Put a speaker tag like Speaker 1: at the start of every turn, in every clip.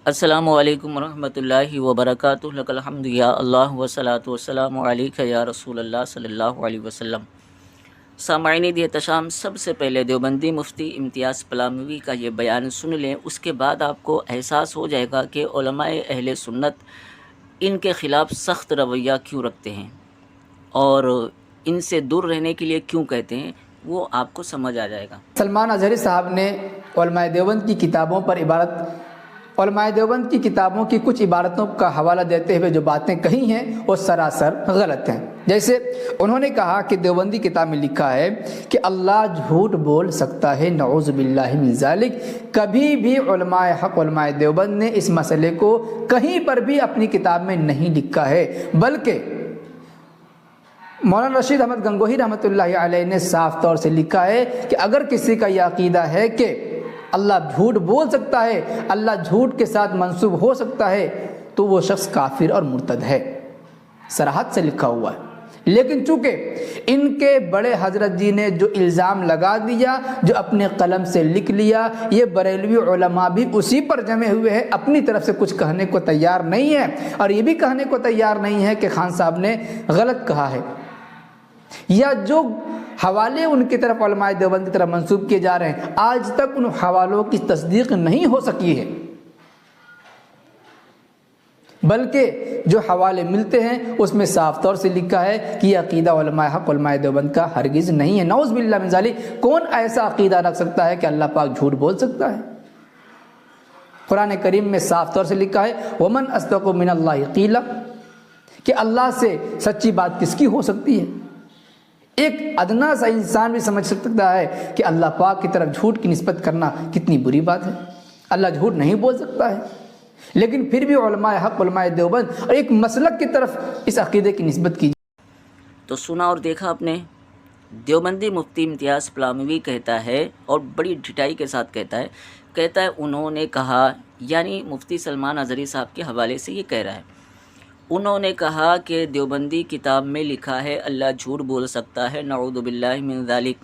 Speaker 1: السلام علیکم ورحمۃ اللہ وبرکاتہ لک الحمد یا اللہ وصلاۃ والسلام علیک یا رسول اللہ صلی اللہ علیہ وسلم۔ سامعین دی احتشام، سب سے پہلے دیوبندی مفتی امتیاز پلاموی کا یہ بیان سن لیں، اس کے بعد آپ کو احساس ہو جائے گا کہ علماء اہل سنت ان کے خلاف سخت رویہ کیوں رکھتے ہیں اور ان سے دور رہنے کے لیے کیوں کہتے ہیں، وہ آپ کو سمجھ آ جائے گا۔
Speaker 2: سلمان اظہری صاحب نے علماء دیوبند کی کتابوں پر علماء دیوبند کی کتابوں کی کچھ عبارتوں کا حوالہ دیتے ہوئے جو باتیں کہی ہیں وہ سراسر غلط ہیں۔ جیسے انہوں نے کہا کہ دیوبندی کتاب میں لکھا ہے کہ اللہ جھوٹ بول سکتا ہے، نعوذ باللہ من ذالک۔ کبھی بھی علماء حق علماء دیوبند نے اس مسئلے کو کہیں پر بھی اپنی کتاب میں نہیں لکھا ہے، بلکہ مولانا رشید احمد گنگوہی رحمۃ اللہ علیہ نے صاف طور سے لکھا ہے کہ اگر کسی کا یہ عقیدہ ہے کہ اللہ جھوٹ بول سکتا ہے، اللہ جھوٹ کے ساتھ منسوب ہو سکتا ہے، تو وہ شخص کافر اور مرتد ہے، صراحت سے لکھا ہوا ہے۔ لیکن چونکہ ان کے بڑے حضرت جی نے جو الزام لگا دیا، جو اپنے قلم سے لکھ لیا، یہ بریلوی علماء بھی اسی پر جمے ہوئے ہیں، اپنی طرف سے کچھ کہنے کو تیار نہیں ہے، اور یہ بھی کہنے کو تیار نہیں ہے کہ خان صاحب نے غلط کہا ہے، یا جو حوالے ان کی طرف علماء دیوبند کی طرف منسوب کیے جا رہے ہیں آج تک ان حوالوں کی تصدیق نہیں ہو سکی ہے، بلکہ جو حوالے ملتے ہیں اس میں صاف طور سے لکھا ہے کہ یہ عقیدہ علماء حق علماء دیوبند کا ہرگز نہیں ہے۔ نعوذ باللہ من ذالک، کون ایسا عقیدہ رکھ سکتا ہے کہ اللہ پاک جھوٹ بول سکتا ہے؟ قرآن کریم میں صاف طور سے لکھا ہے وَمَنْ أَصْدَقُ مِنَ اللَّهِ قِيلًا، کہ اللہ سے سچی بات کس کی ہو سکتی ہے؟ ایک ادنا سا انسان بھی سمجھ سکتا ہے کہ اللہ پاک کی طرف جھوٹ کی نسبت کرنا کتنی بری بات ہے، اللہ جھوٹ نہیں بول سکتا ہے، لیکن پھر بھی علماء حق علماء دیوبند اور ایک مسلک کی طرف اس عقیدے کی نسبت کی۔
Speaker 1: تو سنا اور دیکھا آپ نے، دیوبندی مفتی امتیاز پلاموی کہتا ہے اور بڑی ڈھٹائی کے ساتھ کہتا ہے انہوں نے کہا، یعنی مفتی سلمان اظہری صاحب کے حوالے سے یہ کہہ رہا ہے، انہوں نے کہا کہ دیوبندی کتاب میں لکھا ہے اللہ جھوٹ بول سکتا ہے، نعوذ باللہ من ذالک۔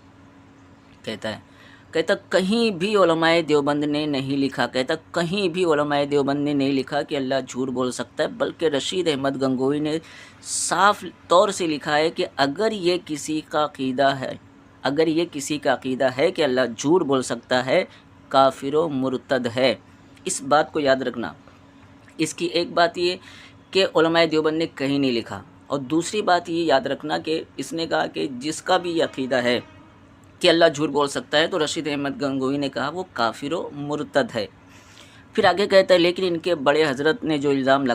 Speaker 1: کہتا کہیں بھی علماء دیوبند نے نہیں لکھا، کہیں بھی علماء دیوبند نے نہیں لکھا کہ اللہ جھوٹ بول سکتا ہے، بلکہ رشید احمد گنگوہی نے صاف طور سے لکھا ہے کہ اگر یہ کسی کا عقیدہ ہے کہ اللہ جھوٹ بول سکتا ہے، کافر و مرتد ہے۔ اس بات کو یاد رکھنا۔ اس کی ایک بات یہ کہ علماء دیوبند نے کہیں نہیں لکھا، اور دوسری بات یہ یاد رکھنا کہ اس نے کہا کہ جس کا بھی یہ عقیدہ ہے کہ اللہ جھوٹ بول سکتا ہے، تو رشید احمد گنگوہی نے کہا وہ کافر و مرتد ہے۔ پھر آگے کہتا ہے لیکن ان کے بڑے حضرت نے جو الزام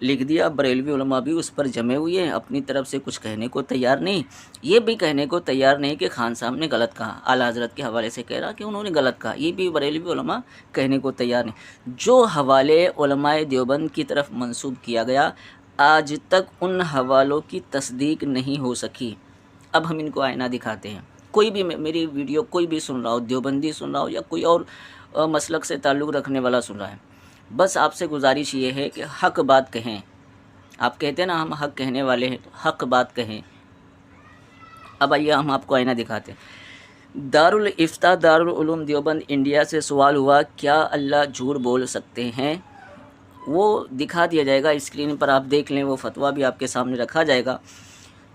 Speaker 1: لکھ دیا، بریلوی علماء بھی اس پر جمے ہوئے ہیں، اپنی طرف سے کچھ کہنے کو تیار نہیں، یہ بھی کہنے کو تیار نہیں کہ خان صاحب نے غلط کہا۔ اعلیٰ حضرت کے حوالے سے کہہ رہا کہ انہوں نے غلط کہا، یہ بھی بریلوی علماء کہنے کو تیار نہیں۔ جو حوالے علماء دیوبند کی طرف منسوب کیا گیا، آج تک ان حوالوں کی تصدیق نہیں ہو سکی۔ اب ہم ان کو آئینہ دکھاتے ہیں۔ کوئی بھی میری ویڈیو کوئی بھی سن رہا ہو، دیوبندی سن رہا ہو یا کوئی اور مسلک سے تعلق رکھنے والا سن رہا ہے، بس آپ سے گزارش یہ ہے کہ حق بات کہیں۔ آپ کہتے ہیں نا ہم حق کہنے والے ہیں، تو حق بات کہیں۔ اب آئیے ہم آپ کو آئینہ دکھاتے ہیں۔ دارالفتاء دارالعلوم دیوبند انڈیا سے سوال ہوا کیا اللہ جھوٹ بول سکتے ہیں؟ وہ دکھا دیا جائے گا اسکرین پر، آپ دیکھ لیں، وہ فتویٰ بھی آپ کے سامنے رکھا جائے گا۔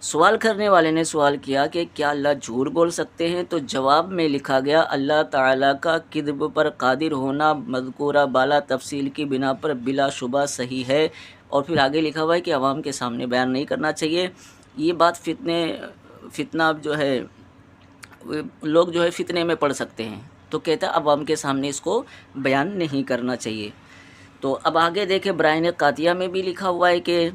Speaker 1: سوال کرنے والے نے سوال کیا کہ کیا اللہ جھوٹ بول سکتے ہیں؟ تو جواب میں لکھا گیا اللہ تعالیٰ کا کذب پر قادر ہونا مذکورہ بالا تفصیل کی بنا پر بلا شبہ صحیح ہے، اور پھر آگے لکھا ہوا ہے کہ عوام کے سامنے بیان نہیں کرنا چاہیے۔ یہ بات فتنہ جو ہے لوگ جو ہے فتنے میں پڑ سکتے ہیں، تو کہتا ہے عوام کے سامنے اس کو بیان نہیں کرنا چاہیے۔ تو اب آگے دیکھیں برائن قاطیہ میں بھی لکھا ہوا ہے کہ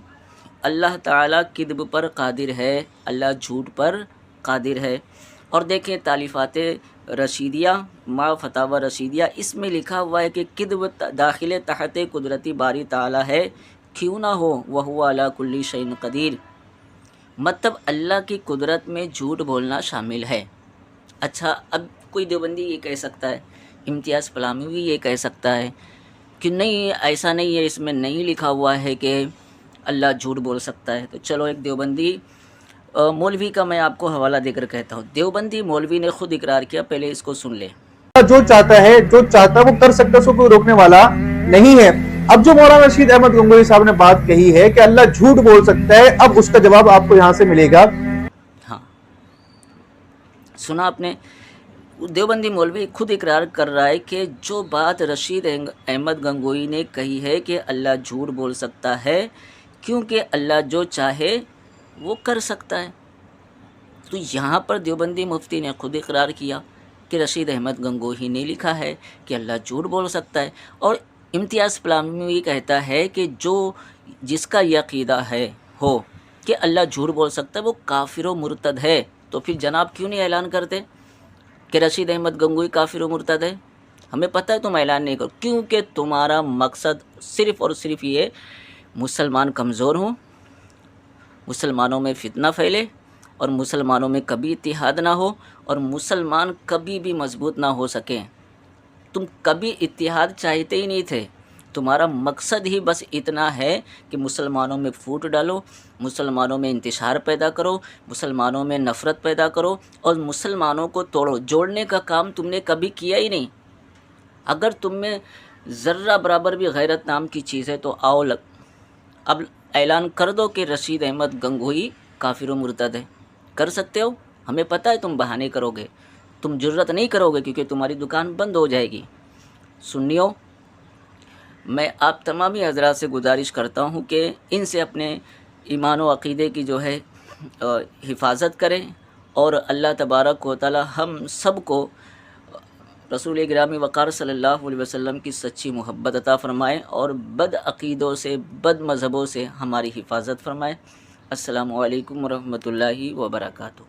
Speaker 1: اللہ تعالیٰ کذب پر قادر ہے، اللہ جھوٹ پر قادر ہے۔ اور دیکھیں تالیفات رشیدیہ ما فتاوی رشیدیہ، اس میں لکھا ہوا ہے کہ کذب داخل تحت قدرتی باری تعالیٰ ہے، کیوں نہ ہو وہو علی کل شیء قدیر، مطلب اللہ کی قدرت میں جھوٹ بولنا شامل ہے۔ اچھا، اب کوئی دیوبندی یہ کہہ سکتا ہے، امتیاز پلاموی یہ کہہ سکتا ہے کہ نہیں ایسا نہیں ہے، اس میں نہیں لکھا ہوا ہے کہ اللہ جھوٹ بول سکتا ہے۔ تو چلو ایک دیوبندی مولوی کا میں آپ کو حوالہ دے کر کہتا ہوں، دیوبندی مولوی نے خود اقرار کیا، پہلے اس کو سن لیں۔
Speaker 3: جو چاہتا ہے وہ کر سکتا ہے، اس کو کوئی روکنے والا نہیں ہے۔ اب جو مولانا رشید احمد گنگوہی صاحب نے بات کہی ہے کہ اللہ جھوٹ بول سکتا ہے، اب اس کا جواب آپ کو یہاں سے ملے گا۔
Speaker 1: ہاں سنا آپ نے، دیوبندی مولوی خود اقرار کر رہا ہے کہ جو بات رشید احمد گنگوہی نے کہی ہے کہ اللہ جھوٹ بول سکتا ہے کیونکہ اللہ جو چاہے وہ کر سکتا ہے، تو یہاں پر دیوبندی مفتی نے خود اقرار کیا کہ رشید احمد گنگوہی نے لکھا ہے کہ اللہ جھوٹ بول سکتا ہے، اور امتیاز اسلامی کہتا ہے کہ جس کا یہ عقیدہ ہو کہ اللہ جھوٹ بول سکتا ہے وہ کافر و مرتد ہے۔ تو پھر جناب کیوں نہیں اعلان کرتے کہ رشید احمد گنگوہی کافر و مرتد ہے؟ ہمیں پتہ ہے تم اعلان نہیں کرو، کیونکہ تمہارا مقصد صرف اور صرف یہ مسلمان کمزور ہوں، مسلمانوں میں فتنہ پھیلے، اور مسلمانوں میں کبھی اتحاد نہ ہو، اور مسلمان کبھی بھی مضبوط نہ ہو سکیں۔ تم کبھی اتحاد چاہتے ہی نہیں تھے، تمہارا مقصد ہی بس اتنا ہے کہ مسلمانوں میں پھوٹ ڈالو، مسلمانوں میں انتشار پیدا کرو، مسلمانوں میں نفرت پیدا کرو، اور مسلمانوں کو توڑو۔ جوڑنے کا کام تم نے کبھی کیا ہی نہیں۔ اگر تم میں ذرہ برابر بھی غیرت نام کی چیز ہے تو آؤ اب اعلان کر دو کہ رشید احمد گنگوہی کافر و مرتد ہے۔ کر سکتے ہو، ہمیں پتہ ہے تم بہانے کرو گے، تم جرت نہیں کرو گے کیونکہ تمہاری دکان بند ہو جائے گی۔ سنیو، میں آپ تمامی حضرات سے گزارش کرتا ہوں کہ ان سے اپنے ایمان و عقیدے کی جو ہے حفاظت کریں، اور اللہ تبارک و تعالی ہم سب کو رسول گرامی وقار صلی اللہ علیہ وسلم کی سچی محبت عطا فرمائے، اور بد عقیدوں سے، بد مذہبوں سے ہماری حفاظت فرمائے۔ السلام علیکم ورحمۃ اللہ وبرکاتہ۔